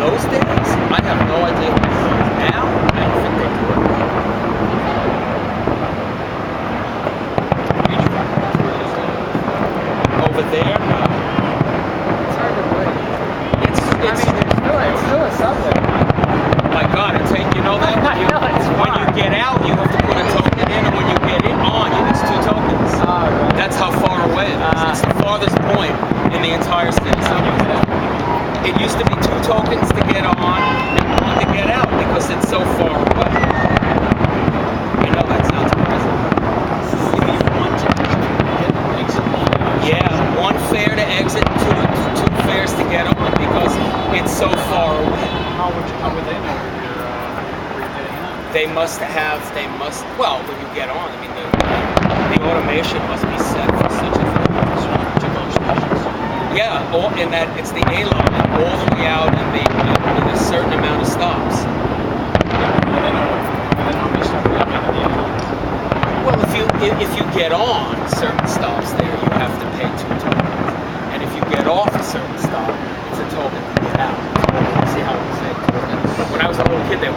those days, I have no idea. Now, I don't think they do it. Over there, no. It's hard to believe. It's It's still a subway. my God, you know that when you get out, you have to put a token in, and when you get in on, it's 2 tokens. Oh, right. That's how far away it is. It's the farthest point in the entire city. It used to be 2 tokens to get on and 1 to get out because it's so far away. I know that sounds crazy. Yeah, 1 fare to exit, 2 fares to get on because it's so far away. How would they know where you're getting in? Well, when you get on, I mean, the automation must be set for such a thing. Yeah, in that it's the A line all the way out and in a certain amount of stops. Well, if you get on certain stops there, you have to pay 2 tokens. And if you get off a certain stop, it's a token to get out. See how we say tokens? When I was a little kid, they